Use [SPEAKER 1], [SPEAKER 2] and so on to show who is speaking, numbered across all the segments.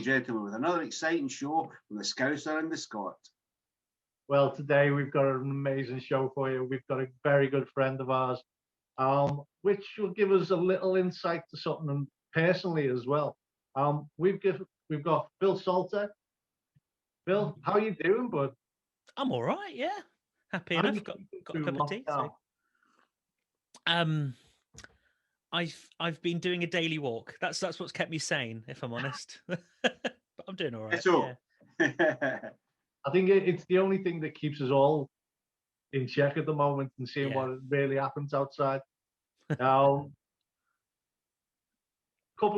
[SPEAKER 1] gentlemen, with another exciting show from the Scouser and the Scot.
[SPEAKER 2] Well, today we've got an amazing show for you. We've got a very good friend of ours, which will give us a little insight to something personally as well. We've got Phil Salter. Phil, how are you doing, bud?
[SPEAKER 3] I'm all right, yeah. Happy
[SPEAKER 2] How
[SPEAKER 3] enough. Got a cup of tea. So. I've been doing a daily walk. That's what's kept me sane, if I'm honest. But I'm doing all right.
[SPEAKER 1] So.
[SPEAKER 2] Yeah. I think it's the only thing that keeps us all in check at the moment and seeing what really happens outside. Couple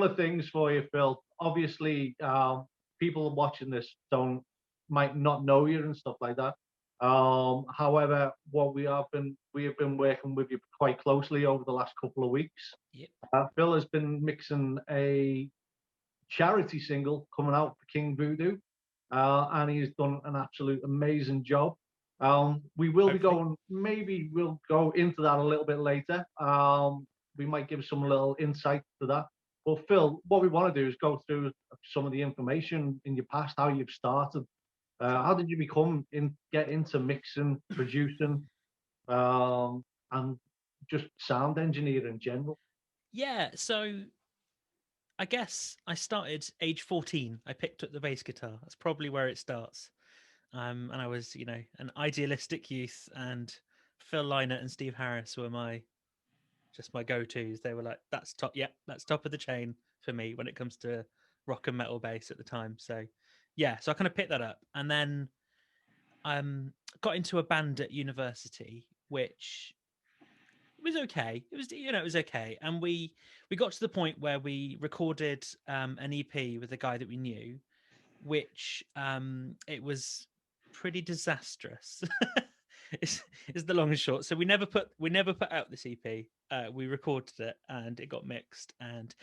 [SPEAKER 2] of things for you, Phil. Obviously, people watching this might not know you and stuff like that. However, we have been working with you quite closely over the last couple of weeks.
[SPEAKER 3] Yep.
[SPEAKER 2] Phil has been mixing a charity single coming out for King Voodoo, and he's done an absolute amazing job. We will be going, maybe we'll go into that a little bit later. We might give some little insight to that. But Phil, what we want to do is go through some of the information in your past, how you've started. How did you get into mixing, producing, and just sound engineer in general?
[SPEAKER 3] Yeah, so I guess I started age 14. I picked up the bass guitar. That's probably where it starts. And I was, an idealistic youth, and Phil Lynott and Steve Harris were my go-tos. They were like, that's top of the chain for me when it comes to rock and metal bass at the time. So so I kind of picked that up, and then got into a band at university, which was okay. It was okay, and we got to the point where we recorded an EP with a guy that we knew, which it was pretty disastrous. is the long and short. So we never put out this EP. We recorded it and it got mixed, and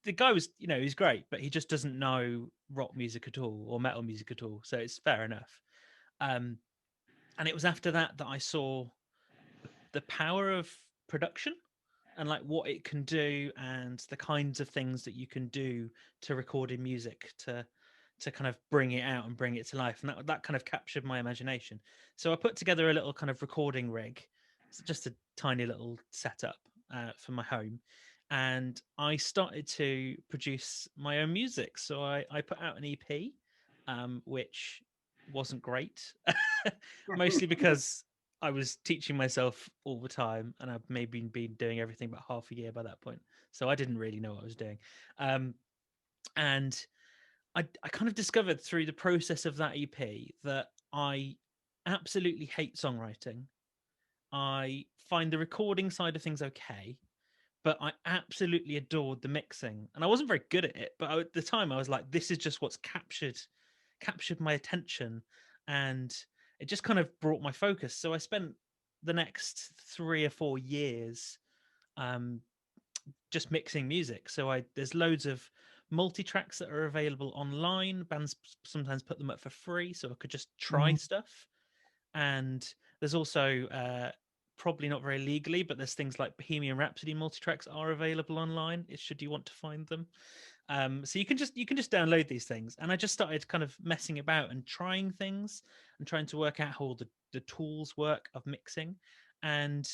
[SPEAKER 3] the guy was he's great, but he just doesn't know rock music at all or metal music at all, so it's fair enough. And it was after that I saw the power of production and like what it can do and the kinds of things that you can do to recording music to kind of bring it out and bring it to life. And that kind of captured my imagination. So I put together a little kind of recording rig. It's just a tiny little setup for my home. And I started to produce my own music. So I put out an EP, which wasn't great, mostly because I was teaching myself all the time, and I've maybe been doing everything about half a year by that point. So I didn't really know what I was doing. And I kind of discovered through the process of that EP that I absolutely hate songwriting. I find the recording side of things okay, but I absolutely adored the mixing. And I wasn't very good at it, but at the time I was like, this is just what's captured my attention, and it just kind of brought my focus. So I spent the next 3 or 4 years just mixing music. So there's loads of multi-tracks that are available online. Bands sometimes put them up for free, so I could just try stuff. And there's also probably not very legally, but there's things like Bohemian Rhapsody multi-tracks are available online, should you want to find them. So you can just download these things. And I just started kind of messing about and trying things and trying to work out how all the tools work of mixing. And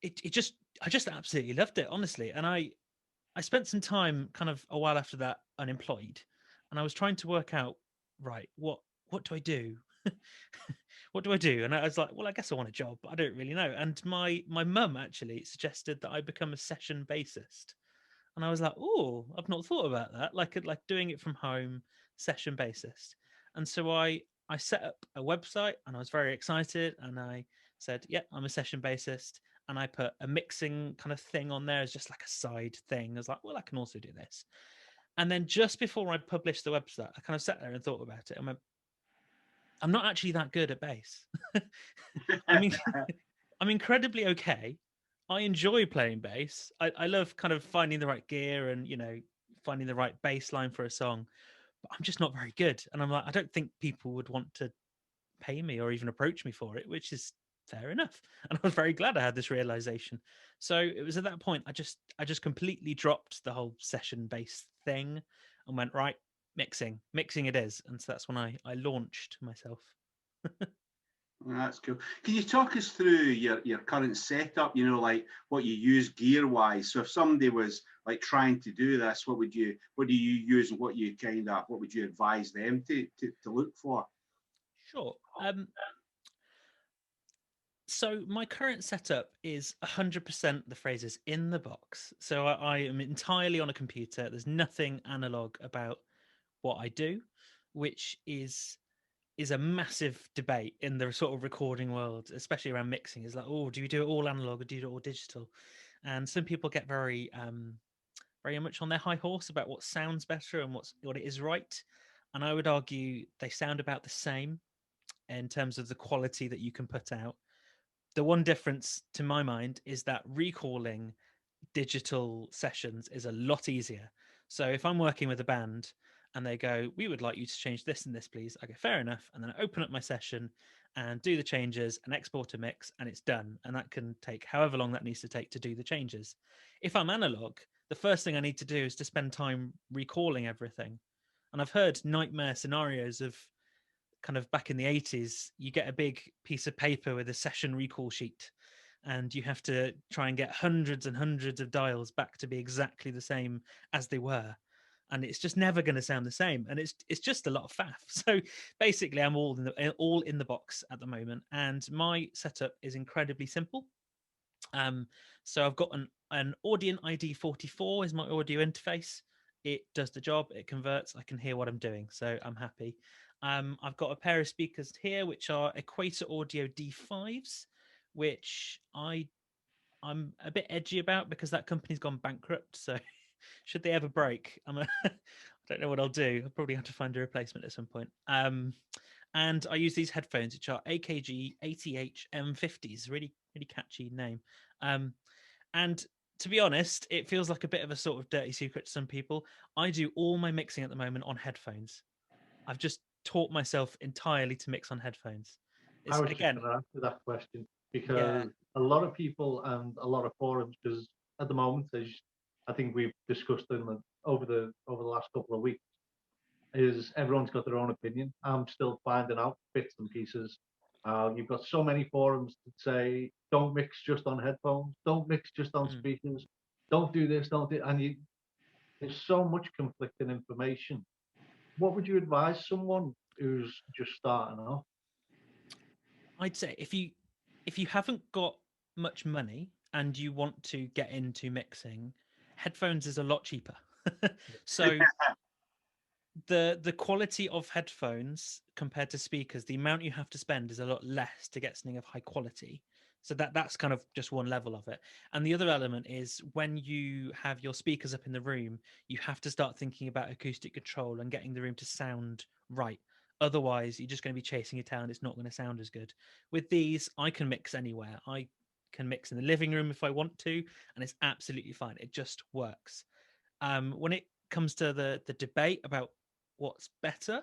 [SPEAKER 3] I just absolutely loved it, honestly. And I spent some time kind of a while after that unemployed, and I was trying to work out, right, what do I do? What do I do? And I was like, well, I guess I want a job, but I don't really know. And my mum actually suggested that I become a session bassist. And I was like, oh, I've not thought about that. Like doing it from home, session bassist. And so I set up a website, and I was very excited. And I said, yeah, I'm a session bassist. And I put a mixing kind of thing on there as just like a side thing. I was like, well, I can also do this. And then just before I published the website, I kind of sat there and thought about it. I went, I'm not actually that good at bass. I mean, I'm incredibly okay. I enjoy playing bass. I love kind of finding the right gear and, finding the right bass line for a song. But I'm just not very good. And I'm like, I don't think people would want to pay me or even approach me for it, which is fair enough. And I was very glad I had this realization. So it was at that point I just completely dropped the whole session bass thing and went, right, mixing it is, and so that's when I launched myself.
[SPEAKER 1] That's cool. Can you talk us through your current setup? You know, like what you use gear wise. So if somebody was like trying to do this, what do you use, and what would you advise them to look for?
[SPEAKER 3] Sure. So my current setup is 100% the phrases in the box. So I am entirely on a computer. There's nothing analog about what I do, which is a massive debate in the sort of recording world, especially around mixing. Is like, oh, do you do it all analog or do you do it all digital? And some people get very much on their high horse about what sounds better and what it is right. And I would argue they sound about the same in terms of the quality that you can put out. The one difference to my mind is that recalling digital sessions is a lot easier. So if I'm working with a band and they go, we would like you to change this and this, please, I go, fair enough. And then I open up my session and do the changes and export a mix, and it's done. And that can take however long that needs to take to do the changes. If I'm analog, the first thing I need to do is to spend time recalling everything. And I've heard nightmare scenarios of kind of back in the 80s, you get a big piece of paper with a session recall sheet, and you have to try and get hundreds and hundreds of dials back to be exactly the same as they were. And it's just never going to sound the same, and it's just a lot of faff. So basically, I'm all in the box at the moment, and my setup is incredibly simple. So I've got an Audient ID 44 is my audio interface. It does the job. It converts. I can hear what I'm doing, so I'm happy. I've got a pair of speakers here, which are Equator Audio D5s, which I'm a bit edgy about because that company's gone bankrupt. So should they ever break, I don't know what I'll do. I'll probably have to find a replacement at some point. And I use these headphones, which are AKG ATH M50s. Really, really catchy name. And to be honest, it feels like a bit of a sort of dirty secret to some people. I do all my mixing at the moment on headphones. I've just taught myself entirely to mix on headphones.
[SPEAKER 2] I was just going to answer that question because
[SPEAKER 3] yeah.
[SPEAKER 2] a lot of people and a lot of forums, because at the moment, as I think we've discussed them over the last couple of weeks, is everyone's got their own opinion. I'm still finding out bits and pieces. You've got so many forums that say, don't mix just on headphones, don't mix just on speakers, don't do this, don't do, and there's so much conflicting information. What would you advise someone who's just starting off?
[SPEAKER 3] I'd say if you haven't got much money and you want to get into mixing, headphones is a lot cheaper. So the quality of headphones compared to speakers, the amount you have to spend is a lot less to get something of high quality. So that's kind of just one level of it. And the other element is when you have your speakers up in the room, you have to start thinking about acoustic control and getting the room to sound right. Otherwise, you're just going to be chasing your tail and it's not going to sound as good. With these, I can mix anywhere. I can mix in the living room if I want to, and it's absolutely fine. It just works. When it comes to the debate about what's better,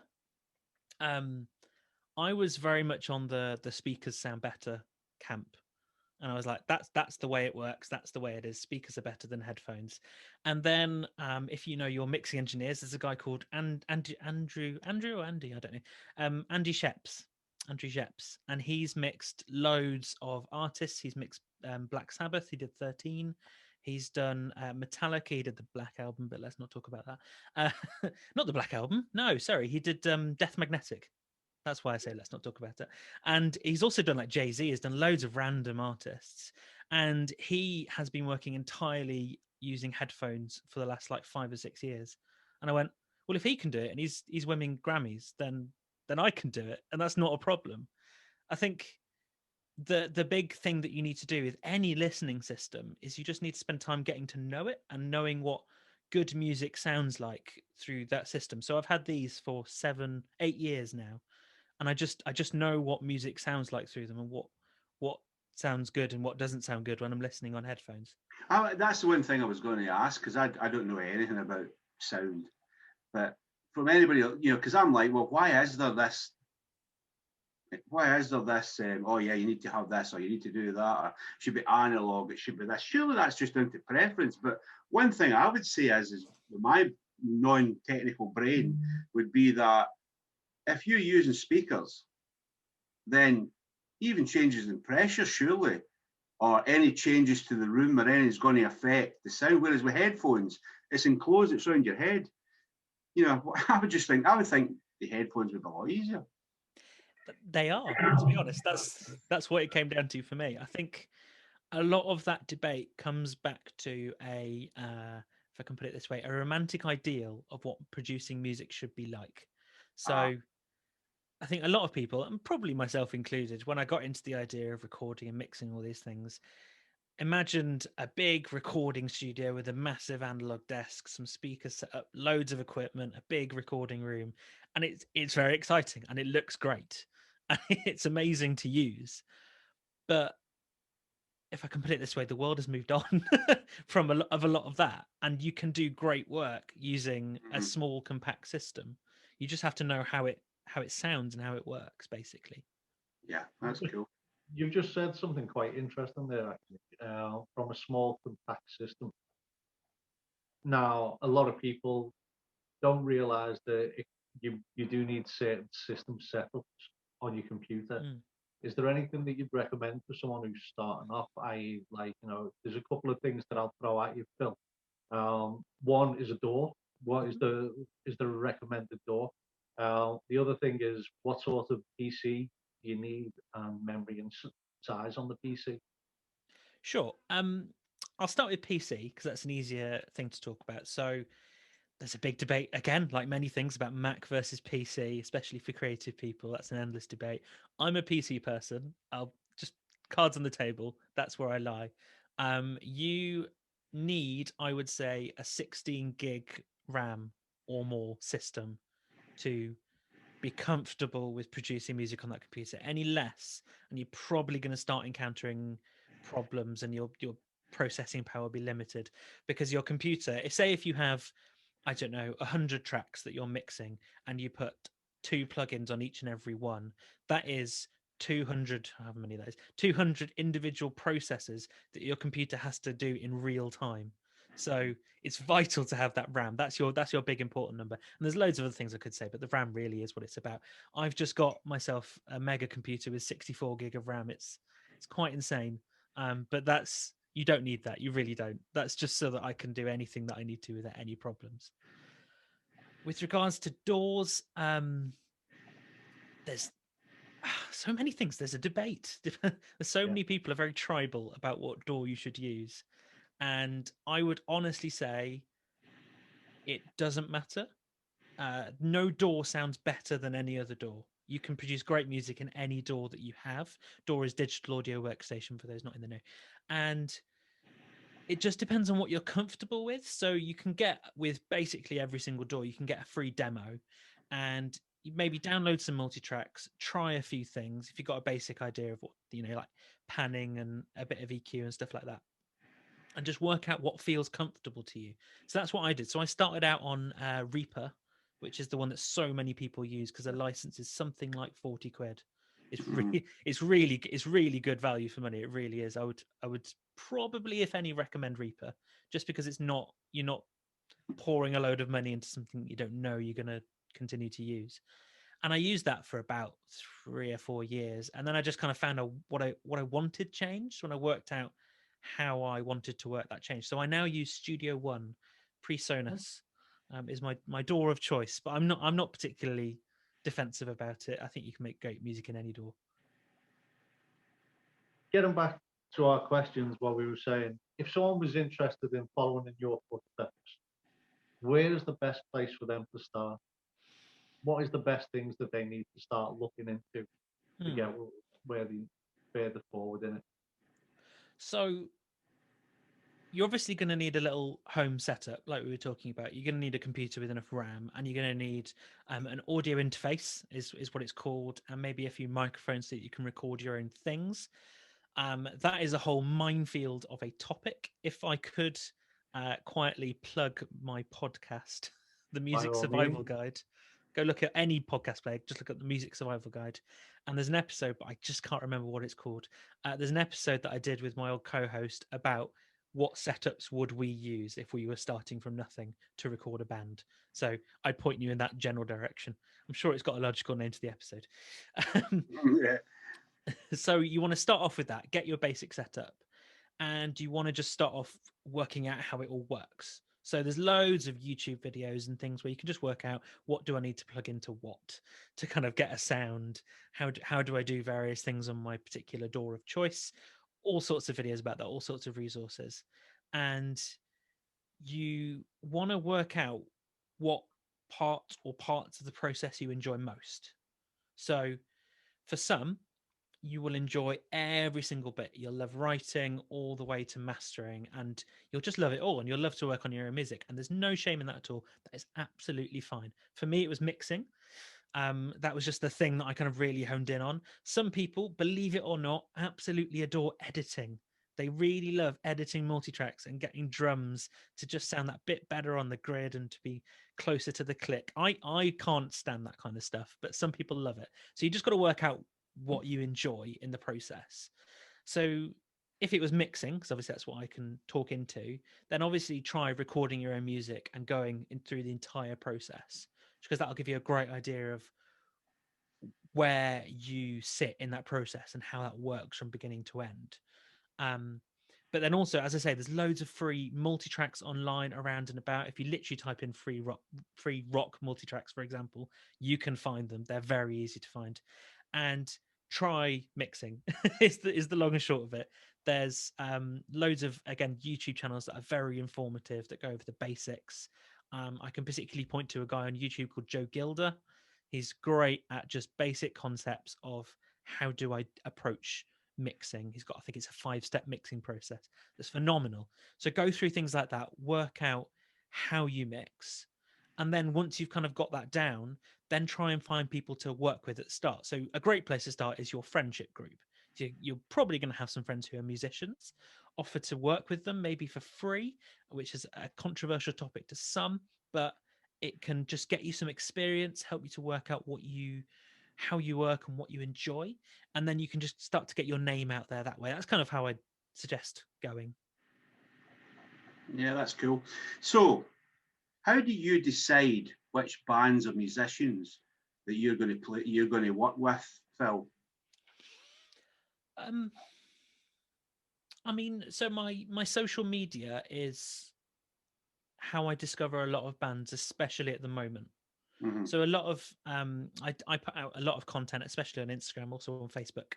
[SPEAKER 3] I was very much on the speakers sound better camp. And I was like, that's the way it works. That's the way it is. Speakers are better than headphones. And then, if you know your mixing engineers, there's a guy called Andrew or Andy, I don't know, Andy Sheps, Andrew Sheps, and he's mixed loads of artists. He's mixed Black Sabbath. He did 13. He's done Metallica. He did the Black Album, but let's not talk about that. Not the Black Album. No, sorry. He did Death Magnetic. That's why I say let's not talk about it. And he's also done like Jay-Z, has done loads of random artists. And he has been working entirely using headphones for the last like 5 or 6 years. And I went, well, if he can do it and he's winning Grammys, then I can do it. And that's not a problem. I think the big thing that you need to do with any listening system is you just need to spend time getting to know it and knowing what good music sounds like through that system. So I've had these for 7-8 years now. And I just know what music sounds like through them and what sounds good and what doesn't sound good when I'm listening on headphones.
[SPEAKER 1] That's the one thing I was going to ask, because I don't know anything about sound. But from anybody, because I'm like, well, why is there this? Oh yeah, you need to have this, or you need to do that, or it should be analog, it should be this. Surely that's just down to preference. But one thing I would say is my non-technical brain would be that if you're using speakers, then even changes in pressure, surely, or any changes to the room or anything is going to affect the sound. Whereas with headphones, it's enclosed, it's around your head. You know, I would think the headphones would be a lot easier.
[SPEAKER 3] They are, to be honest. That's what it came down to for me. I think a lot of that debate comes back to if I can put it this way, a romantic ideal of what producing music should be like. So I think a lot of people, and probably myself included, when I got into the idea of recording and mixing all these things, imagined a big recording studio with a massive analog desk, some speakers set up, loads of equipment, a big recording room, and it's very exciting and it looks great and it's amazing to use. But if I can put it this way, the world has moved on from a lot of that, and you can do great work using a small compact system. You just have to know how it sounds and how it works, basically.
[SPEAKER 1] Yeah, that's cool.
[SPEAKER 2] You've just said something quite interesting there, actually, from a small compact system. Now, a lot of people don't realize that you do need certain system setups on your computer. Is there anything that you'd recommend for someone who's starting off? I.e., like, there's a couple of things that I'll throw at you, Phil. One is a door. What is the recommended door? The other thing is, what sort of PC do you need, and memory and size on the PC?
[SPEAKER 3] Sure. I'll start with PC because that's an easier thing to talk about. So there's a big debate again, like many things, about Mac versus PC, especially for creative people. That's an endless debate. I'm a PC person. I'll just cards on the table. That's where I lie. You need, I would say, a 16 gig RAM or more system to be comfortable with producing music on that computer. Any less, and you're probably going to start encountering problems, and your processing power will be limited because your computer. Say if you have, I don't know, 100 tracks that you're mixing, and you put 2 plugins on each and every one, that is 200, however many that is, 200 individual processes that your computer has to do in real time. So it's vital to have that RAM. That's your big important number. And there's loads of other things I could say, but the RAM really is what it's about. I've just got myself a mega computer with 64 gig of RAM. It's quite insane. But you don't need that. You really don't. That's just so that I can do anything that I need to without any problems. With regards to doors, there's so many things. There's a debate. There's so many people are very tribal about what door you should use. And I would honestly say it doesn't matter. No door sounds better than any other door. You can produce great music in any door that you have. Door is digital audio workstation for those not in the know. And it just depends on what you're comfortable with. So you can get, with basically every single door, you can get a free demo and you maybe download some multi-tracks, try a few things if you've got a basic idea of what, like panning and a bit of EQ and stuff like that, and just work out what feels comfortable to you. So that's what I did. So I started out on Reaper, which is the one that so many people use because the license is something like 40 quid. It's really good value for money. It really is. I would probably, if any, recommend Reaper, just because you're not pouring a load of money into something you don't know you're going to continue to use. And I used that for about 3 or 4 years, and then I just kind of found out what I wanted changed when I worked out how I wanted to work that change. So I now use Studio One PreSonus. Is my door of choice, but I'm not particularly defensive about it. I think you can make great music in any door.
[SPEAKER 2] Getting back to our questions, what we were saying, if someone was interested in following in your footsteps, where is the best place for them to start? What is the best things that they need to start looking into to get where they further forward in it?
[SPEAKER 3] So you're obviously going to need a little home setup, like we were talking about. You're going to need a computer with enough RAM, and you're going to need an audio interface, is what it's called, and maybe a few microphones so that you can record your own things. That is a whole minefield of a topic. If I could quietly plug my podcast, The Music Survival Guide, go look at any podcast player, just look at The Music Survival Guide. And there's an episode, but I just can't remember what it's called. There's an episode that I did with my old co-host about what setups would we use if we were starting from nothing to record a band. So I'd point you in that general direction. I'm sure it's got a logical name to the episode.
[SPEAKER 1] Yeah.
[SPEAKER 3] So you want to start off with that, get your basic setup, and you want to just start off working out how it all works. So there's loads of YouTube videos and things where you can just work out, what do I need to plug into what to kind of get a sound? How do I do various things on my particular DAW of choice? All sorts of videos about that, all sorts of resources. And you want to work out what part or parts of the process you enjoy most. So for some, you will enjoy every single bit. You'll love writing all the way to mastering, and you'll just love it all, and you'll love to work on your own music, and there's no shame in that at all. That is absolutely fine. For me, it was mixing. That was just the thing that I kind of really honed in on. Some people, believe it or not, absolutely adore editing. They really love editing multi-tracks and getting drums to just sound that bit better on the grid and to be closer to the click. I can't stand that kind of stuff, but some people love it. So you just got to work out what you enjoy in the process. So if it was mixing, because obviously that's what I can talk into, then obviously try recording your own music and going through the entire process, because that'll give you a great idea of where you sit in that process and how that works from beginning to end. But then also, as I say, there's loads of free multi-tracks online around and about. If you literally type in free rock multi-tracks, for example, you can find them. They're very easy to find. And try mixing is the long and short of it. There's loads of, again, YouTube channels that are very informative, that go over the basics. I can particularly point to a guy on YouTube called Joe Gilder. He's great at just basic concepts of how do I approach mixing. He's got, I think it's a 5-step mixing process that's phenomenal. So go through things like that, work out how you mix, and then once you've kind of got that down, then try and find people to work with at the start. So a great place to start is your friendship group. You're probably going to have some friends who are musicians. Offer to work with them, maybe for free, which is a controversial topic to some, but it can just get you some experience, help you to work out how you work and what you enjoy, and then you can just start to get your name out there that way. That's kind of how I suggest going.
[SPEAKER 1] Yeah, that's cool. So how do you decide which bands of musicians that you're going to work with, Phil?
[SPEAKER 3] I mean, so my social media is how I discover a lot of bands, especially at the moment. Mm-hmm. So a lot of I put out a lot of content, especially on Instagram, also on Facebook,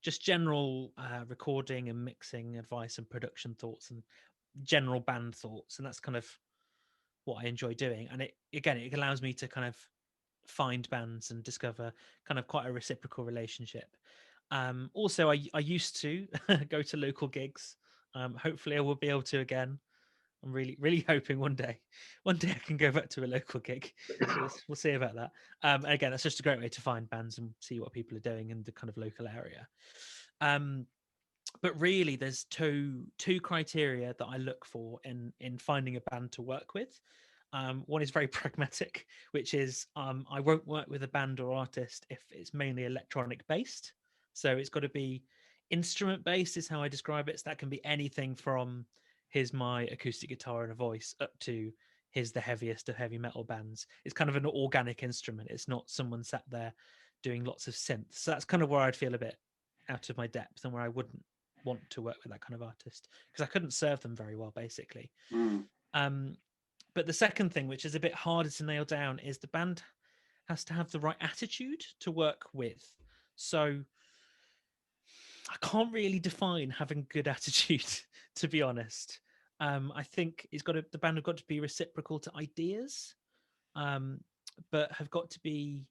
[SPEAKER 3] just general recording and mixing advice and production thoughts and general band thoughts, and that's kind of what I enjoy doing. And it allows me to kind of find bands and discover kind of quite a reciprocal relationship. Also, I used to go to local gigs. Hopefully I will be able to again. I'm really hoping one day I can go back to a local gig. So we'll see about that. And again, that's just a great way to find bands and see what people are doing in the kind of local area. But really, there's two criteria that I look for in finding a band to work with. One is very pragmatic, which is I won't work with a band or artist if it's mainly electronic based. So it's got to be instrument based, is how I describe it. So that can be anything from here's my acoustic guitar and a voice up to here's the heaviest of heavy metal bands. It's kind of an organic instrument. It's not someone sat there doing lots of synths. So that's kind of where I'd feel a bit out of my depth and where I wouldn't want to work with that kind of artist, because I couldn't serve them very well, basically. But the second thing, which is a bit harder to nail down, is the band has to have the right attitude to work with. So I can't really define having good attitude, to be honest. I think the band have got to be reciprocal to ideas, but have got to be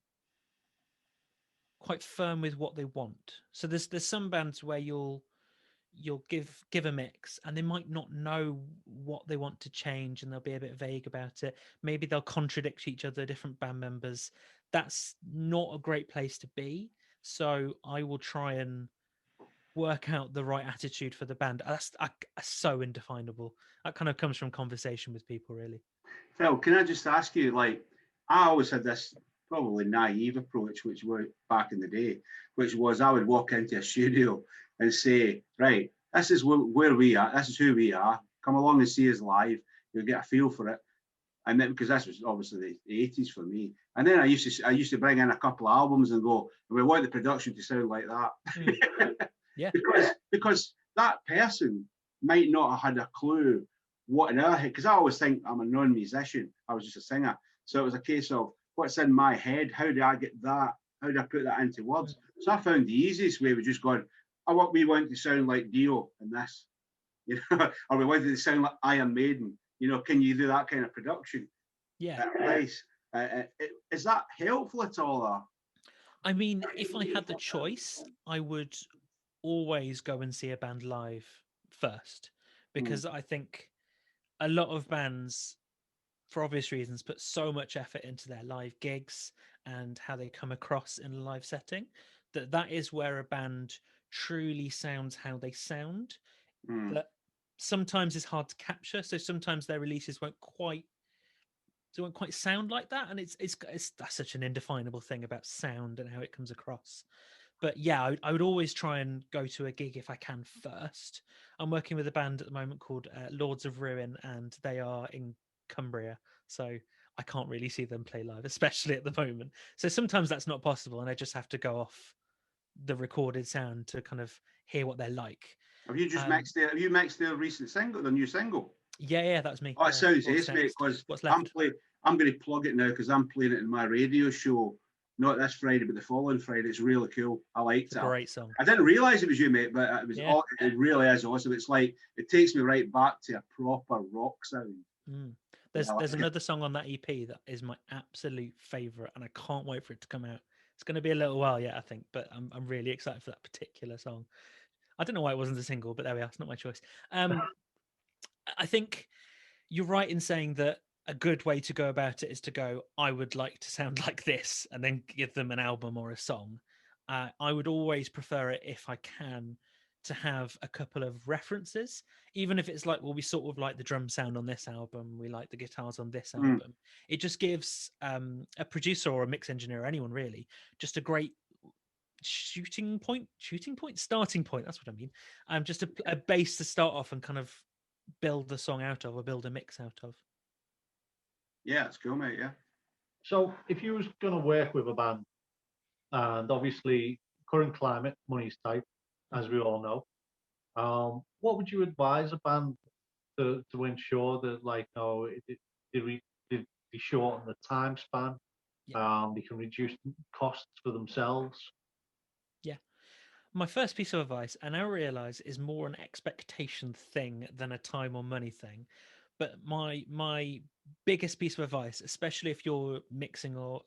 [SPEAKER 3] quite firm with what they want. So there's some bands where you'll give a mix and they might not know what they want to change and they'll be a bit vague about it. Maybe they'll contradict each other, different band members. That's not a great place to be. So I will try and work out the right attitude for the band. That's so indefinable. That kind of comes from conversation with people, really.
[SPEAKER 1] Phil, can I just ask you, like, I always had this probably naive approach, which was back in the day, which was I would walk into a studio and say, right, this is where we are, this is who we are, come along and see us live. You'll get a feel for it. And then, because this was obviously the 80s for me. And then I used to bring in a couple of albums and go, we want the production to sound like that.
[SPEAKER 3] Yeah.
[SPEAKER 1] because that person might not have had a clue what in our head, because I always think I'm a non-musician. I was just a singer. So it was a case of what's in my head, how do I get that? How do I put that into words? So I found the easiest way was just going, we want to sound like Dio in this, or we wanted to sound like Iron Maiden. Can you do that kind of production?
[SPEAKER 3] Yeah.
[SPEAKER 1] Place. Is that helpful at all? Or?
[SPEAKER 3] I mean, if I had the choice, I would always go and see a band live first, because I think a lot of bands, for obvious reasons, put so much effort into their live gigs and how they come across in a live setting, that is where a band truly sounds how they sound. That sometimes is hard to capture, so sometimes their releases won't quite sound like that, and it's that's such an indefinable thing about sound and how it comes across. But yeah, I would always try and go to a gig if I can first. I'm working with a band at the moment called Lords of Ruin, and they are in Cumbria, so I can't really see them play live, especially at the moment. So sometimes that's not possible, and I just have to go off the recorded sound to kind of hear what they're like.
[SPEAKER 1] Have you just mixed their? Have you mixed their recent single, the new single?
[SPEAKER 3] Yeah, that was me.
[SPEAKER 1] Oh, it sounds ace, mate. Because I'm going to plug it now because I'm playing it in my radio show. Not this Friday, but the following Friday. It's really cool. I liked it.
[SPEAKER 3] Great song.
[SPEAKER 1] I didn't realise it was you, mate, but it was.
[SPEAKER 3] Yeah.
[SPEAKER 1] It really is awesome. It's like it takes me right back to a proper rock sound.
[SPEAKER 3] There's another song on that EP that is my absolute favourite, and I can't wait for it to come out. It's going to be a little while yet, I think, but I'm really excited for that particular song. I don't know why it wasn't a single, but there we are. It's not my choice. I think you're right in saying that a good way to go about it is to go, I would like to sound like this, and then give them an album or a song. I would always prefer it, if I can, to have a couple of references, even if it's like, well, we sort of like the drum sound on this album, we like the guitars on this album. It just gives a producer or a mix engineer, or anyone really, just a great starting point. That's what I mean. Just a base to start off and kind of build the song out of, or build a mix out of.
[SPEAKER 1] Yeah, it's cool, mate. Yeah.
[SPEAKER 2] So if you was going to work with a band, and obviously current climate, money's tight, as we all know, what would you advise a band to ensure that, like, they shorten the time span, they can reduce costs for themselves?
[SPEAKER 3] Yeah. My first piece of advice, and I realize, is more an expectation thing than a time or money thing. But my biggest piece of advice, especially if you're mixing or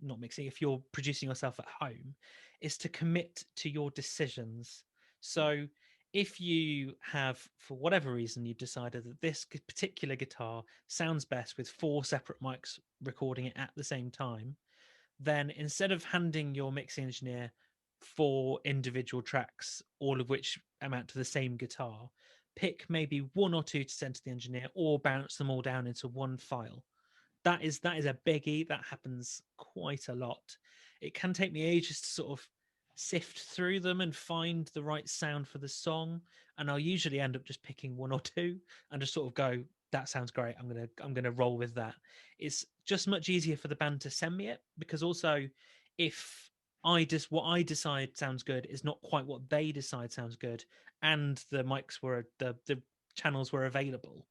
[SPEAKER 3] not mixing, if you're producing yourself at home, is to commit to your decisions. So if you have, for whatever reason, you've decided that this particular guitar sounds best with 4 separate mics recording it at the same time, then instead of handing your mixing engineer 4 individual tracks, all of which amount to the same guitar, pick maybe 1 or 2 to send to the engineer, or bounce them all down into one file. That is a biggie. That happens quite a lot. It can take me ages to sort of sift through them and find the right sound for the song, and I'll usually end up just picking 1 or 2 and just sort of go, that sounds great, I'm gonna roll with that. It's just much easier for the band to send me it, because also if what I decide sounds good is not quite what they decide sounds good, and the mics were the channels were available,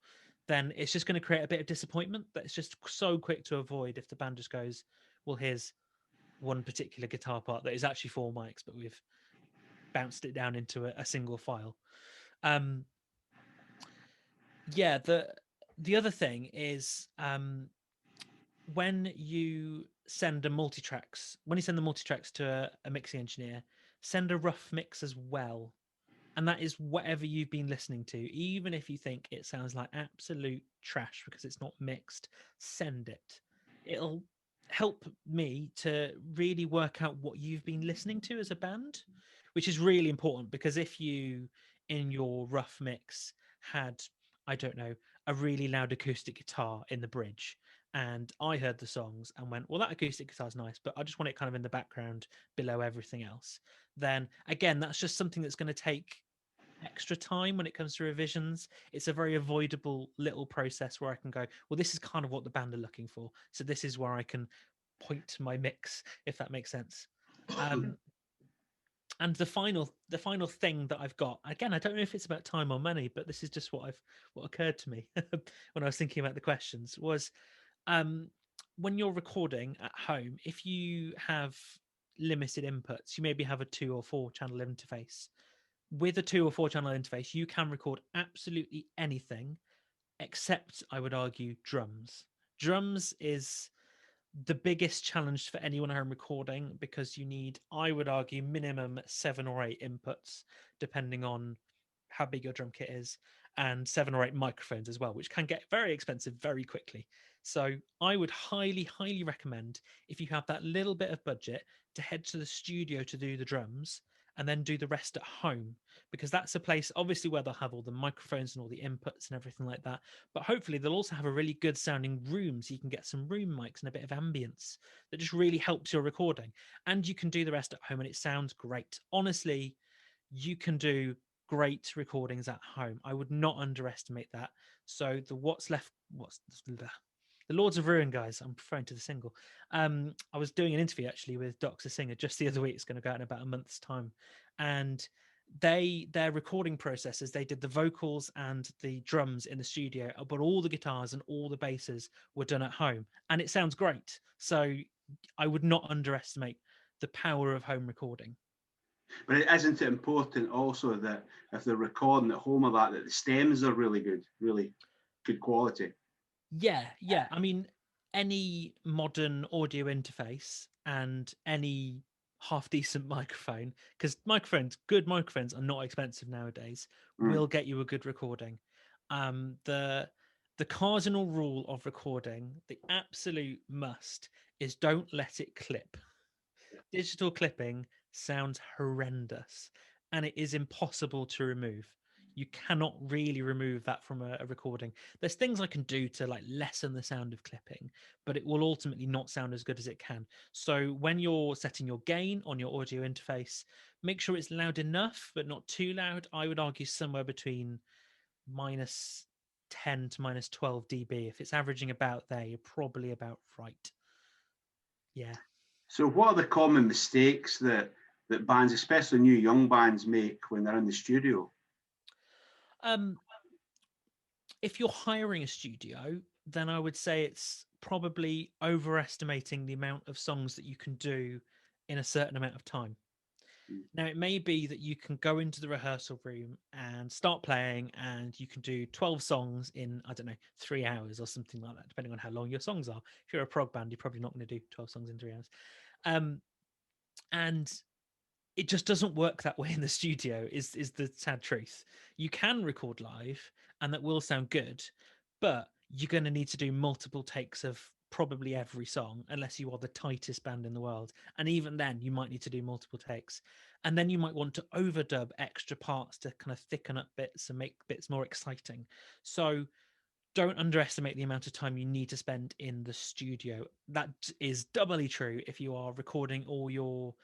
[SPEAKER 3] then it's just going to create a bit of disappointment that it's just so quick to avoid if the band just goes, well, here's one particular guitar part that is actually 4 mics, but we've bounced it down into a single file. Yeah, the other thing is, when you send the multitracks to a mixing engineer, send a rough mix as well. And that is whatever you've been listening to. Even if you think it sounds like absolute trash because it's not mixed, send it. It'll help me to really work out what you've been listening to as a band, which is really important, because if you, in your rough mix, had, I don't know, a really loud acoustic guitar in the bridge, and I heard the songs and went, well, that acoustic guitar's nice, but I just want it kind of in the background below everything else, then again, that's just something that's going to take extra time when it comes to revisions. It's a very avoidable little process where I can go, well, this is kind of what the band are looking for. So this is where I can point to my mix, if that makes sense. And the final thing that I've got, again, I don't know if it's about time or money, but this is just what occurred to me when I was thinking about the questions was, when you're recording at home, if you have limited inputs, you maybe have a 2 or 4 channel interface. With a 2 or 4 channel interface, you can record absolutely anything except, I would argue, drums. Drums is the biggest challenge for anyone at home recording because you need, I would argue, minimum 7 or 8 inputs, depending on how big your drum kit is, and 7 or 8 microphones as well, which can get very expensive very quickly. So I would highly, highly recommend, if you have that little bit of budget, to head to the studio to do the drums and then do the rest at home, because that's a place obviously where they'll have all the microphones and all the inputs and everything like that, but hopefully they'll also have a really good sounding room, so you can get some room mics and a bit of ambience that just really helps your recording. And you can do the rest at home and it sounds great. Honestly, you can do great recordings at home. I would not underestimate that. So the the Lords of Ruin guys, I'm referring to the single. I was doing an interview actually with Dr. Singer just the other week. It's going to go out in about a month's time. And their recording processes, they did the vocals and the drums in the studio, but all the guitars and all the basses were done at home. And it sounds great. So I would not underestimate the power of home recording.
[SPEAKER 1] But isn't it important also that if they're recording at home of that the stems are really good quality?
[SPEAKER 3] Yeah. I mean, any modern audio interface and any half decent microphone, because good microphones are not expensive nowadays, will get you a good recording. The cardinal rule of recording, the absolute must, is don't let it clip. Digital clipping sounds horrendous and it is impossible to remove. You cannot really remove that from a recording. There's things I can do to like lessen the sound of clipping, but it will ultimately not sound as good as it can. So when you're setting your gain on your audio interface, make sure it's loud enough but not too loud. I would argue somewhere between minus 10 to minus 12 dB. If it's averaging about there, you're probably about right. Yeah.
[SPEAKER 1] So what are the common mistakes that bands, especially new young bands, make when they're in the studio?
[SPEAKER 3] If you're hiring a studio, then I would say it's probably overestimating the amount of songs that you can do in a certain amount of time. Now, it may be that you can go into the rehearsal room and start playing, and you can do 12 songs in, I don't know, 3 hours or something like that, depending on how long your songs are. If you're a prog band, you're probably not going to do 12 songs in 3 hours. And it just doesn't work that way in the studio, is the sad truth. You can record live and that will sound good, but you're going to need to do multiple takes of probably every song, unless you are the tightest band in the world. And even then, you might need to do multiple takes. And then you might want to overdub extra parts to kind of thicken up bits and make bits more exciting. So don't underestimate the amount of time you need to spend in the studio. That is doubly true if you are recording all your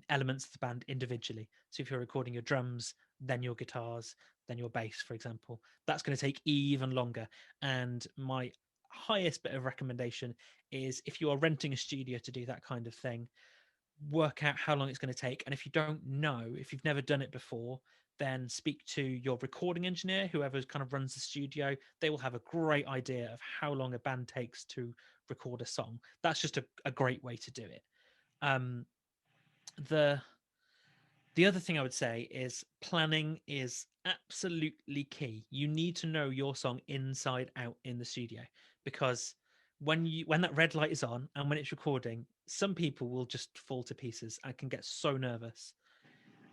[SPEAKER 3] elements of the band individually. So if you're recording your drums, then your guitars, then your bass, for example, that's going to take even longer. And my highest bit of recommendation is, if you are renting a studio to do that kind of thing, work out how long it's going to take. And if you don't know, if you've never done it before, then speak to your recording engineer, whoever kind of runs the studio. They will have a great idea of how long a band takes to record a song. That's just a great way to do it. The other thing I would say is planning is absolutely key. You need to know your song inside out in the studio, because when that red light is on and when it's recording, some people will just fall to pieces and can get so nervous.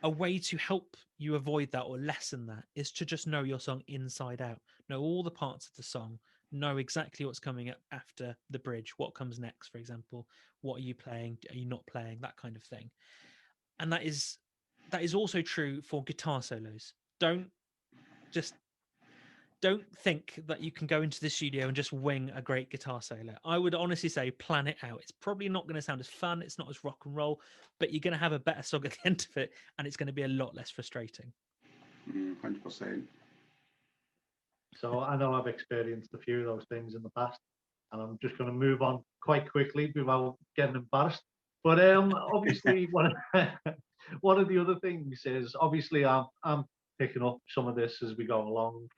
[SPEAKER 3] A way to help you avoid that or lessen that is to just know your song inside out. Know all the parts of the song, know exactly what's coming up after the bridge, what comes next, for example. What are you playing? Are you not playing? That kind of thing. And that is also true for guitar solos. Don't think that you can go into the studio and just wing a great guitar solo. I would honestly say plan it out. It's probably not going to sound as fun. It's not as rock and roll, but you're going to have a better song at the end of it, and it's going to be a lot less frustrating.
[SPEAKER 1] 100%.
[SPEAKER 2] So I know I've experienced a few of those things in the past, and I'm just going to move on quite quickly without getting embarrassed. But obviously, one of the other things is obviously I'm picking up some of this as we go along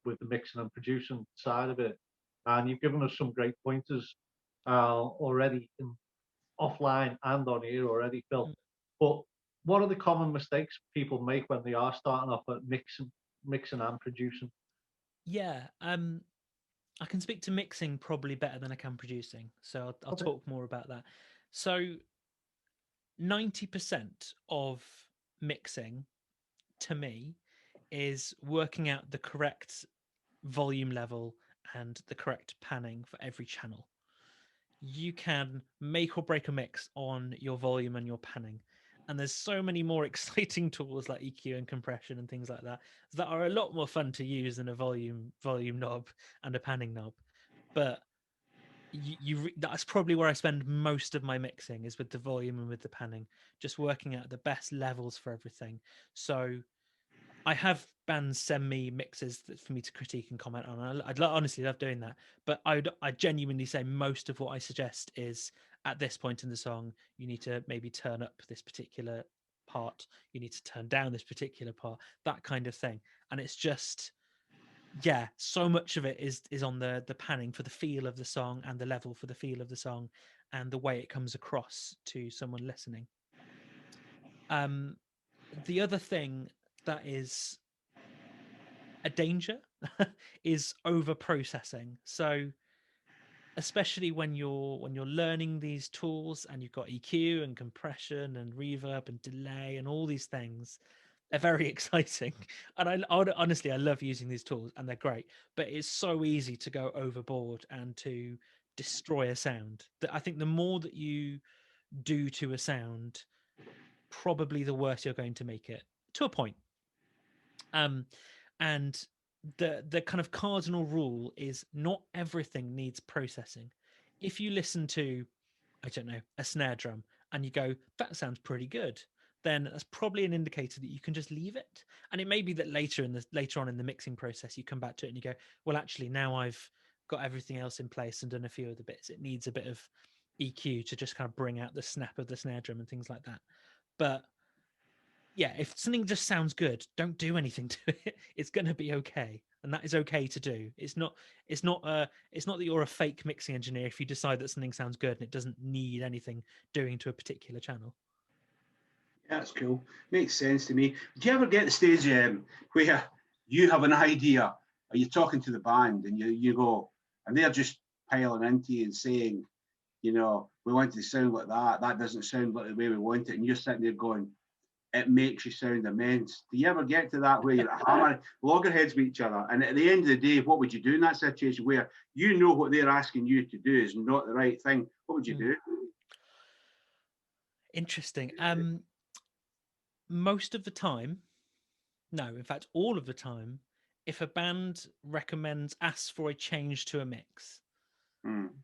[SPEAKER 2] with the mixing and producing side of it, and you've given us some great pointers already offline and on here already, Phil. But what are the common mistakes people make when they are starting off at mixing and producing?
[SPEAKER 3] Yeah, I can speak to mixing probably better than I can producing, so I'll
[SPEAKER 2] Okay.
[SPEAKER 3] talk more about that. So 90% of mixing to me is working out the correct volume level and the correct panning for every channel. You can make or break a mix on your volume and your panning. And there's so many more exciting tools like EQ and compression and things like that that are a lot more fun to use than a volume knob and a panning knob. But that's probably where I spend most of my mixing, is with the volume and with the panning, just working out the best levels for everything. So I have bands send me mixes for me to critique and comment on. I'd honestly love doing that, but I genuinely say most of what I suggest is, at this point in the song, you need to maybe turn up this particular part, you need to turn down this particular part, that kind of thing. And it's just, yeah, so much of it is on the panning for the feel of the song, and the level for the feel of the song, and the way it comes across to someone listening. The other thing that is a danger is over processing. So especially when you're learning these tools and you've got EQ and compression and reverb and delay and all these things, they're very exciting. And honestly, I love using these tools and they're great, but it's so easy to go overboard and to destroy a sound. That I think the more that you do to a sound, probably the worse you're going to make it, to a point. And the kind of cardinal rule is not everything needs processing. If you listen to, I don't know, a snare drum and you go, that sounds pretty good, then that's probably an indicator that you can just leave it. And it may be that later on in the mixing process, you come back to it and you go, well, actually, now I've got everything else in place and done a few of the bits, it needs a bit of EQ to just kind of bring out the snap of the snare drum and things like that. But yeah, if something just sounds good, don't do anything to it. It's going to be okay, and that is okay to do. It's not that you're a fake mixing engineer if you decide that something sounds good and it doesn't need anything doing to a particular channel.
[SPEAKER 1] Yeah, that's cool. Makes sense to me. Do you ever get the stage where you have an idea, or you're talking to the band, and you go, and they're just piling into you and saying, we want it to sound like that. That doesn't sound like the way we want it, and you're sitting there going, it makes you sound immense. Do you ever get to that where you're hammering loggerheads with each other? And at the end of the day, what would you do in that situation where you know what they're asking you to do is not the right thing? What would you do?
[SPEAKER 3] Interesting. Most of the time, no, in fact, all of the time, if a band asks for a change to a mix,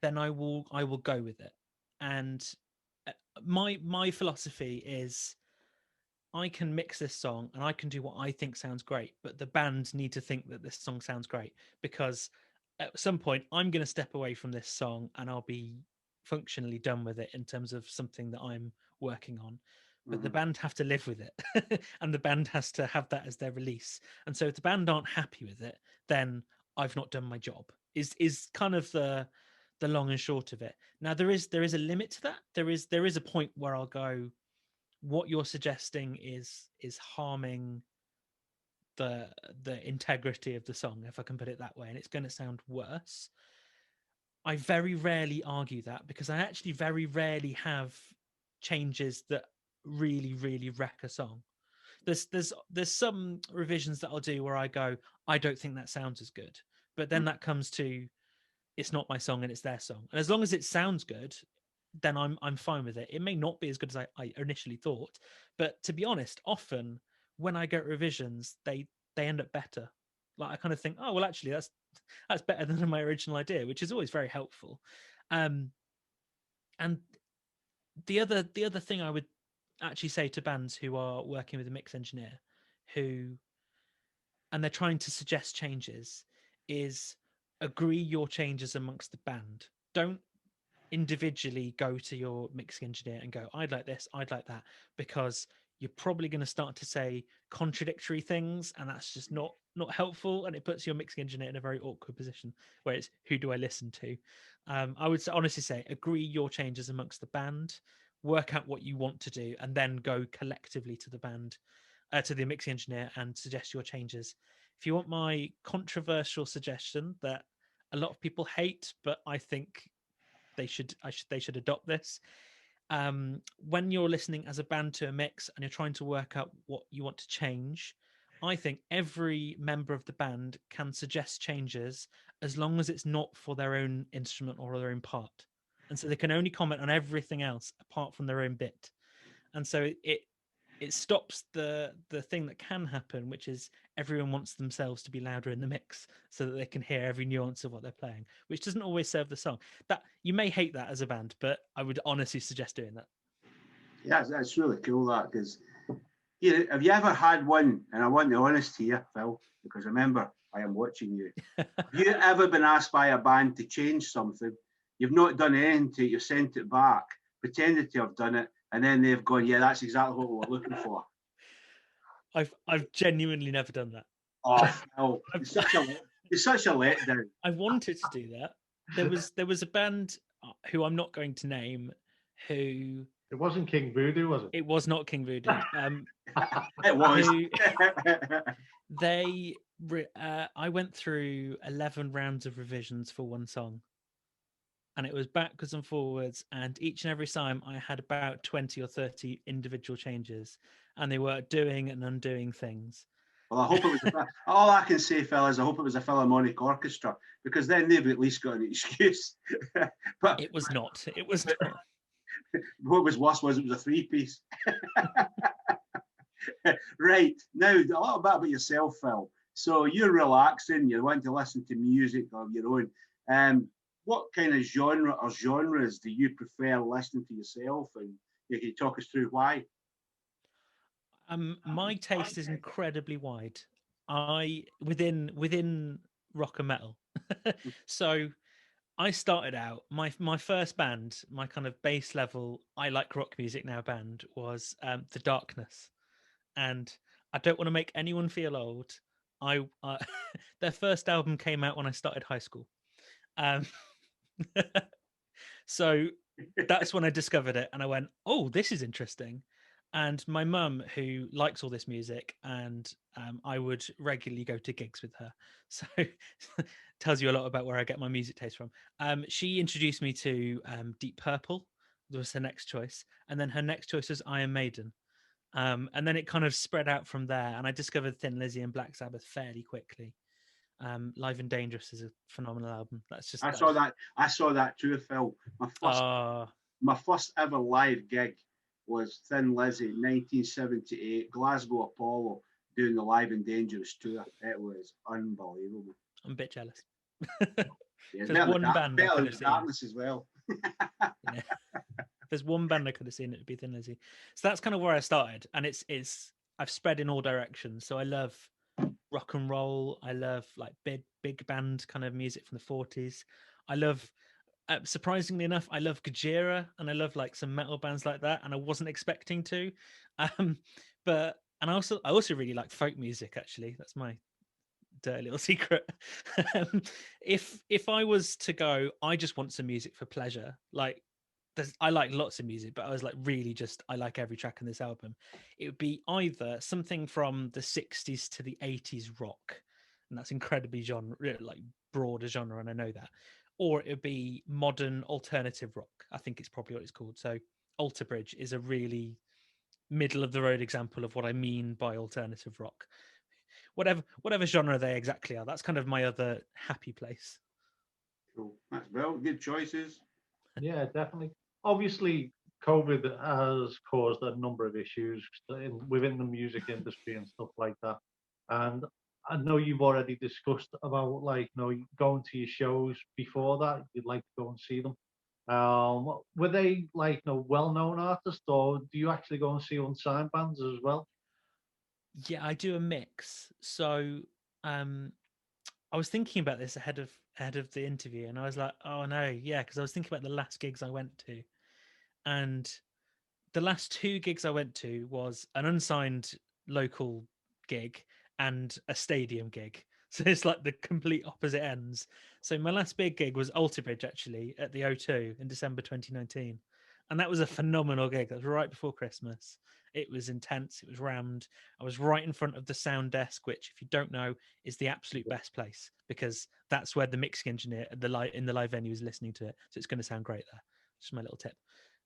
[SPEAKER 3] then I will go with it. And my philosophy is, I can mix this song and I can do what I think sounds great, but the band need to think that this song sounds great, because at some point I'm going to step away from this song and I'll be functionally done with it in terms of something that I'm working on. But the band have to live with it and the band has to have that as their release. And so if the band aren't happy with it, then I've not done my job, is kind of the long and short of it. Now there is a limit to that. There is a point where I'll go, what you're suggesting is harming the integrity of the song, if I can put it that way, and it's going to sound worse. I very rarely argue that, because I actually very rarely have changes that really wreck a song. There's some revisions that I'll do where I go, I don't think that sounds as good, but then that comes to, it's not my song and it's their song, and as long as it sounds good, then I'm fine with it. It may not be as good as I initially thought, but to be honest, often when I get revisions, they end up better. Like I kind of think, oh well, actually that's better than my original idea, which is always very helpful. And the other thing I would actually say to bands who are working with a mix engineer who and they're trying to suggest changes, is agree your changes amongst the band. Don't individually go to your mixing engineer and go, I'd like this, I'd like that, because you're probably going to start to say contradictory things, and that's just not helpful, and it puts your mixing engineer in a very awkward position where it's, who do I listen to? I would honestly say agree your changes amongst the band, work out what you want to do, and then go collectively to the band, to the mixing engineer, and suggest your changes. If you want my controversial suggestion that a lot of people hate, but I think they should adopt this. When you're listening as a band to a mix and you're trying to work out what you want to change, I think every member of the band can suggest changes as long as it's not for their own instrument or their own part. And so they can only comment on everything else apart from their own bit. And so it stops the thing that can happen, which is everyone wants themselves to be louder in the mix so that they can hear every nuance of what they're playing, which doesn't always serve the song. That you may hate that as a band, but I would honestly suggest doing that.
[SPEAKER 1] Yeah, that's really cool, that, because have you ever had one, and I want the honesty here, Phil, because remember, I am watching you. Have you ever been asked by a band to change something? You've not done anything to it, you've sent it back, pretended to have done it, and then they've gone, yeah, that's exactly what we were looking for.
[SPEAKER 3] I've genuinely never done that.
[SPEAKER 1] Oh, Phil, it's such a letdown.
[SPEAKER 3] I wanted to do that. There was a band who I'm not going to name who.
[SPEAKER 2] It wasn't King Voodoo, was it?
[SPEAKER 3] It was not King Voodoo.
[SPEAKER 1] It was.
[SPEAKER 3] I went through 11 rounds of revisions for one song, and it was backwards and forwards, and each and every time I had about 20 or 30 individual changes, and they were doing and undoing things.
[SPEAKER 1] Well, I hope it was. All I can say, Phil, is I hope it was a Philharmonic Orchestra, because then they've at least got an excuse. But
[SPEAKER 3] it was not. It was not.
[SPEAKER 1] What was worse was it was a three-piece. Right, now a little bit about yourself, Phil. So you're relaxing, you want to listen to music of your own. What kind of genre or genres do you prefer listening to yourself, and can you talk us through why?
[SPEAKER 3] My taste is incredibly wide. Within rock and metal. So I started out my first band, my kind of base level I like rock music now band was The Darkness, and I don't want to make anyone feel old. Their first album came out when I started high school, so that's when I discovered it, and I went, "Oh, this is interesting." And my mum, who likes all this music, and I would regularly go to gigs with her, so tells you a lot about where I get my music taste from. She introduced me to Deep Purple. That was her next choice, and then her next choice was Iron Maiden, and then it kind of spread out from there. And I discovered Thin Lizzy and Black Sabbath fairly quickly. Live and Dangerous is a phenomenal album. I
[SPEAKER 1] saw that too, Phil. My first ever live gig was Thin Lizzy, 1978, Glasgow Apollo, doing the Live and Dangerous tour. It was unbelievable.
[SPEAKER 3] I'm a bit jealous.
[SPEAKER 1] Yeah, there's one band I could have seen. Darkness as well.
[SPEAKER 3] Yeah. If there's one band I could have seen, it would be Thin Lizzy. So that's kind of where I started, and I've spread in all directions. So I love rock and roll. I love like big band kind of music from the 40s. I love. Surprisingly enough, I love Gojira, and I love like some metal bands like that, and I wasn't expecting to. But I also really like folk music. Actually, that's my dirty little secret. If I was to go, I just want some music for pleasure. Like, I like lots of music, but I was like, really, just I like every track in this album. It would be either something from the 60s to the 80s rock, and that's incredibly like broader genre, and I know that. Or it would be modern alternative rock. I think it's probably what it's called. So Alter Bridge is a really middle of the road example of what I mean by alternative rock. Whatever genre they exactly are, that's kind of my other happy place.
[SPEAKER 1] Cool. That's well, good choices.
[SPEAKER 2] Yeah, definitely. Obviously, COVID has caused a number of issues within the music industry and stuff like that. And I know you've already discussed about going to your shows before that. You'd like to go and see them. Were they well-known artists, or do you actually go and see unsigned bands as well?
[SPEAKER 3] Yeah, I do a mix. So I was thinking about this ahead of the interview, and I was like, oh no, yeah, because I was thinking about the last gigs I went to, and the last 2 gigs I went to was an unsigned local gig and a stadium gig. So it's like the complete opposite ends. So my last big gig was Alter Bridge actually at the O2 in December 2019. And that was a phenomenal gig. That was right before Christmas. It was intense. It was rammed. I was right in front of the sound desk, which, if you don't know, is the absolute best place because that's where the mixing engineer at in the live venue is listening to it. So it's going to sound great there. Just my little tip.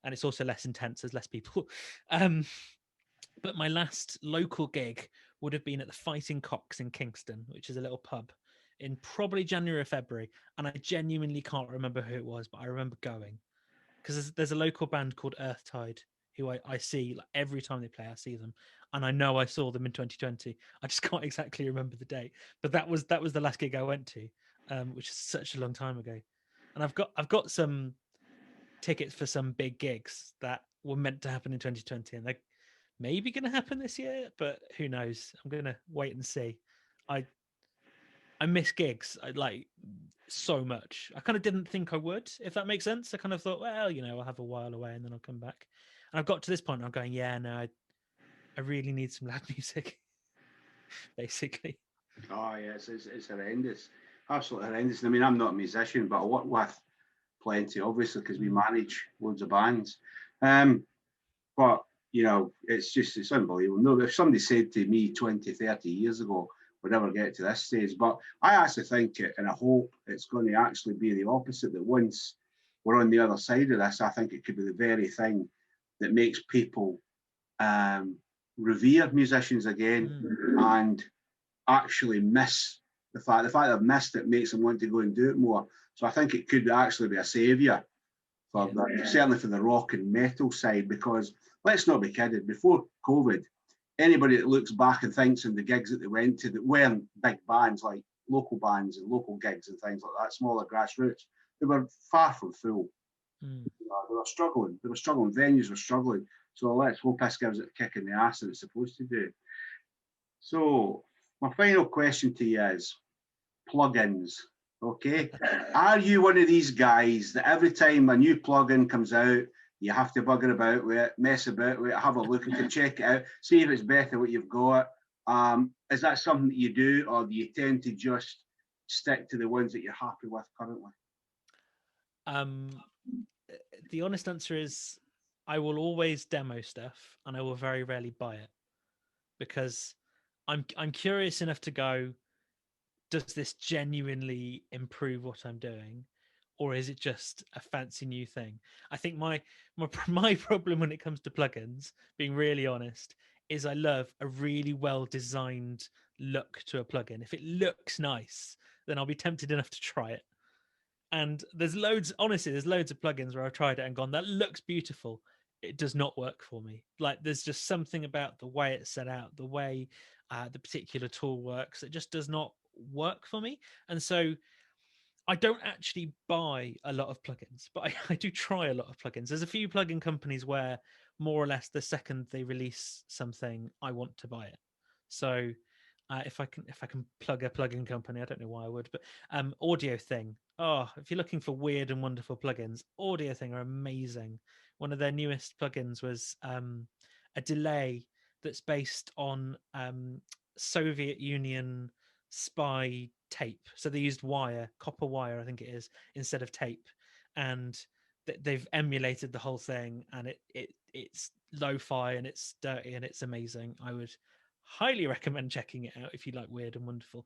[SPEAKER 3] And it's also less intense. There's less people. But my last local gig would have been at the Fighting Cocks in Kingston, which is a little pub in probably January or February. And I genuinely can't remember who it was, but I remember going because there's a local band called Earthtide who I see like every time they play. I see them, and I know I saw them in 2020. I just can't exactly remember the date, but that was the last gig I went to, which is such a long time ago. And I've got some tickets for some big gigs that were meant to happen in 2020, and they're maybe going to happen this year, but who knows? I'm going to wait and see. I miss gigs like so much. I kind of didn't think I would, if that makes sense. I kind of thought, well, I'll have a while away and then I'll come back. And I've got to this point and I'm going, yeah, no, I really need some loud music, basically.
[SPEAKER 1] Oh yeah, it's horrendous, absolutely horrendous. I mean, I'm not a musician, but I work with plenty, obviously, because we manage loads of bands. But it's unbelievable. No, if somebody said to me 20, 30 years ago, we'll never get to this stage. But I actually think it, and I hope it's going to actually be the opposite, that once we're on the other side of this, I think it could be the very thing that makes people revere musicians again and actually miss the fact they've missed it makes them want to go and do it more. So I think it could actually be a saviour for certainly for the rock and metal side, because let's not be kidded, before COVID, anybody that looks back and thinks in the gigs that they went to that weren't big bands, like local bands and local gigs and things like that, smaller grassroots, they were far from full. They were struggling. Venues were struggling. So let's hope this gives it a kick in the ass that it's supposed to do. So my final question to you is plugins. Okay. Are you one of these guys that every time a new plugin comes out, you have to bugger about with it, mess about with it, have a look at it, check it out, see if it's better what you've got? Is that something that you do, or do you tend to just stick to the ones that you're happy with currently?
[SPEAKER 3] The honest answer is I will always demo stuff and I will very rarely buy it because I'm curious enough to go, does this genuinely improve what I'm doing, or is it just a fancy new thing? I think my problem when it comes to plugins, being really honest, is I love a really well designed look to a plugin. If it looks nice, then I'll be tempted enough to try it. And there's loads of plugins where I've tried it and gone, that looks beautiful. It does not work for me. Like there's just something about the way it's set out, the way the particular tool works. It just does not work for me. And so I don't actually buy a lot of plugins, but I do try a lot of plugins. There's a few plugin companies where more or less the second they release something, I want to buy it. So if I can plug a plugin company, I don't know why I would, but Audio Thing. Oh, if you're looking for weird and wonderful plugins, Audio Thing are amazing. One of their newest plugins was a delay that's based on Soviet Union spy tape. So they used copper wire, I think it is, instead of tape, and they've emulated the whole thing, and it's lo-fi and it's dirty and it's amazing. I would highly recommend checking it out if you like weird and wonderful.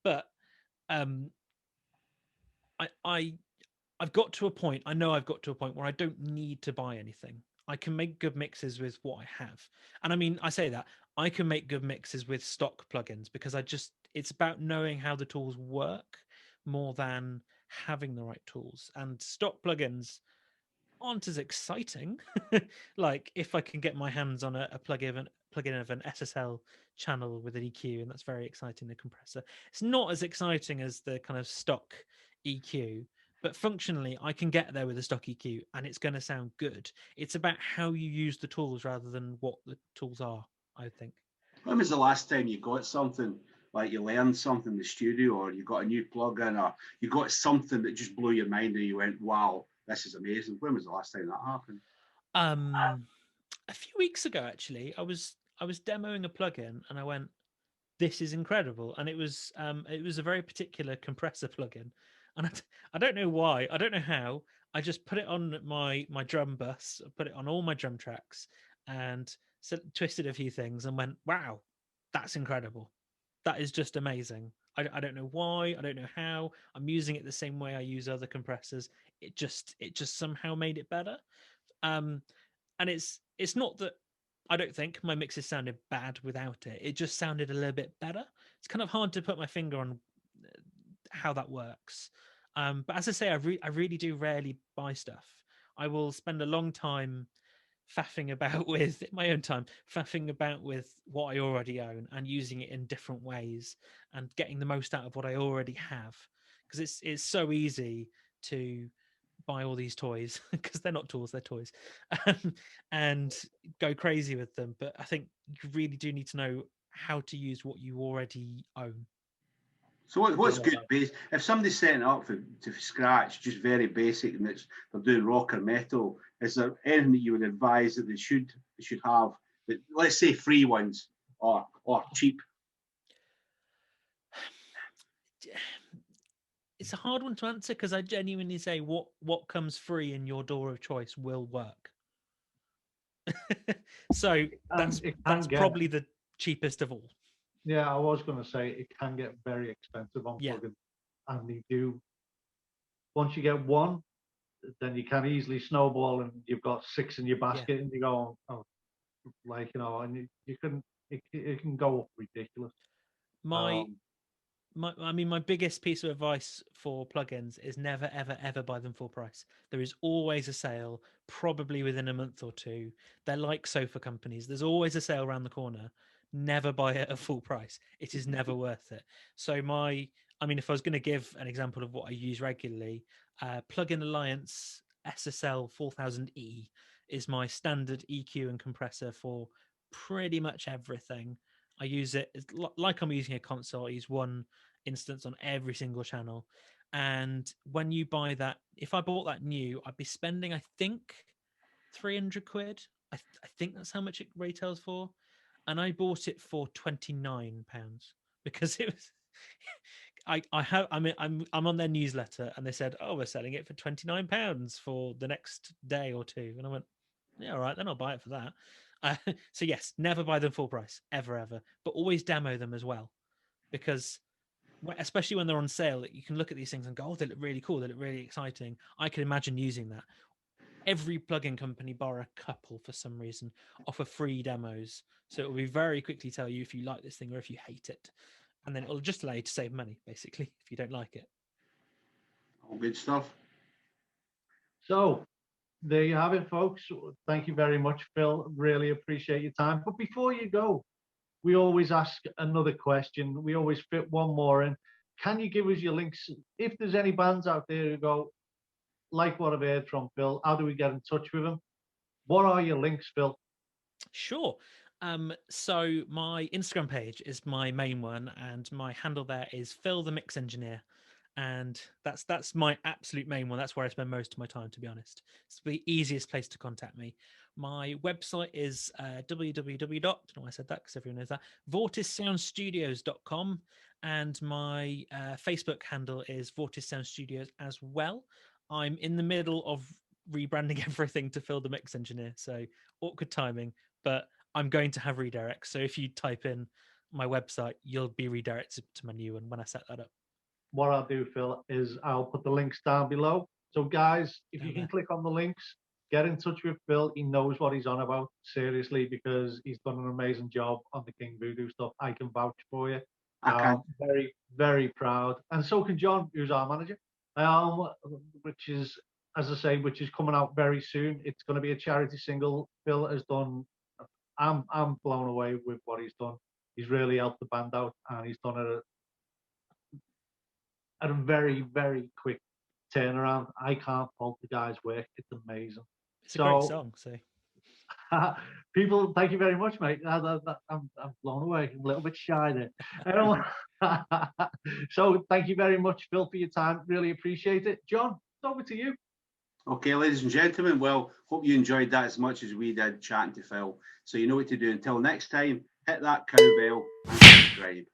[SPEAKER 3] But I've got to a point. I know I've got to a point where I don't need to buy anything. I can make good mixes with what I have. And I mean, I say that I can make good mixes with stock plugins because it's about knowing how the tools work more than having the right tools. And stock plugins aren't as exciting. Like if I can get my hands on a plugin of an SSL channel with an EQ, and that's very exciting, the compressor. It's not as exciting as the kind of stock EQ, but functionally I can get there with a stock EQ and it's going to sound good. It's about how you use the tools rather than what the tools are, I think.
[SPEAKER 1] When was the last time you got something like you learned something in the studio, or you got a new plug-in, or you got something that just blew your mind and you went, wow, this is amazing? When was the last time that happened?
[SPEAKER 3] A few weeks ago, actually, I was demoing a plugin and I went, this is incredible. And it was a very particular compressor plugin. And I don't know why, I don't know how. I just put it on my drum bus, put it on all my drum tracks, and twisted a few things and went, wow, that's incredible. That is just amazing. I don't know why, I don't know how. I'm using it the same way I use other compressors. It just somehow made it better. Um, and it's not that I don't think my mixes sounded bad without it. It just sounded a little bit better. It's kind of hard to put my finger on how that works. But as I say, I really do rarely buy stuff. I will spend a long time faffing about with, in my own time, faffing about with what I already own and using it in different ways and getting the most out of what I already have. Because it's so easy to buy all these toys because they're not tools, they're toys, and go crazy with them. But I think you really do need to know how to use what you already own.
[SPEAKER 1] So what's
[SPEAKER 2] Yeah.
[SPEAKER 1] good base? If somebody's setting it up to scratch, just very basic, and they're doing rock or metal, is there anything that you would advise that they should have? That, let's say free ones or cheap.
[SPEAKER 3] It's a hard one to answer because I genuinely say what comes free in your door of choice will work. So that's
[SPEAKER 2] It can get,
[SPEAKER 3] probably the cheapest of all.
[SPEAKER 2] yeah, I was going to say it can get very expensive on
[SPEAKER 3] Yeah.
[SPEAKER 2] plugins, and they do. Once you get one, then you can easily snowball, and you've got 6 in your basket, and you go, oh, like, you know, and you can, it can go up ridiculous.
[SPEAKER 3] My I mean, my biggest piece of advice for plugins is never, ever, ever buy them full price. There is always a sale, probably within a month or two. They're like sofa companies. There's always a sale around the corner. Never buy it at full price. It is never worth it. So I mean, if I was going to give an example of what I use regularly, Plugin Alliance SSL 4000E is my standard EQ and compressor for pretty much everything. I use it like I'm using a console. I use one instance on every single channel. And when you buy that, if I bought that new, I'd be spending, I think, 300 quid. I think that's how much it retails for. And I bought it for £29 because it was. I'm on their newsletter and they said, oh, we're selling it for £29 for the next day or two. And I went, yeah, all right, then I'll buy it for that. So yes, never buy them full price, ever, but always demo them as well, because especially when they're on sale, you can look at these things and go, oh, they look really cool, they look really exciting. I can imagine using that. Every plugin company, bar a couple for some reason, offer free demos, so it will be very quickly tell you if you like this thing or if you hate it, and then it'll just allow you to save money, basically, if you don't like it.
[SPEAKER 1] All good stuff.
[SPEAKER 2] So there you have it, folks. Thank you very much, Phil. Really appreciate your time. But before you go, we always ask another question. We always fit one more in. Can you give us your links? If there's any bands out there who go, like what I've heard from Phil, how do we get in touch with them? What are your links, Phil?
[SPEAKER 3] Sure. So my Instagram page is my main one, and my handle there is Phil the Mix Engineer, and that's my absolute main one. That's where I spend most of my time, to be honest. It's the easiest place to contact me. My website is www. Don't know why I said that because everyone knows that. VortisSoundStudios.com, and my Facebook handle is Vortis Sound Studios as well. I'm in the middle of rebranding everything to Phil the Mix Engineer, so awkward timing, but I'm going to have redirects. So if you type in my website, you'll be redirected to my new one when I set that up.
[SPEAKER 2] What I'll do, Phil, is I'll put the links down below. So guys, if you can click on the links, get in touch with Phil. He knows what he's on about, seriously, because he's done an amazing job on the King Voodoo stuff. I can vouch for you. Very, very proud. And so can John, who's our manager, which is, as I say, which is coming out very soon. It's going to be a charity single. Phil has done, I'm blown away with what he's done. He's really helped the band out, and he's done it at a very, very quick turnaround. I can't fault the guy's work. It's amazing.
[SPEAKER 3] It's a great song. So
[SPEAKER 2] People, thank you very much, mate. I'm blown away. I'm a little bit shy there. So thank you very much, Phil, for your time. Really appreciate it. John, over to you.
[SPEAKER 1] Okay, ladies and gentlemen, well, hope you enjoyed that as much as we did chatting to Phil. So you know what to do. Until next time, hit that cow bell and subscribe.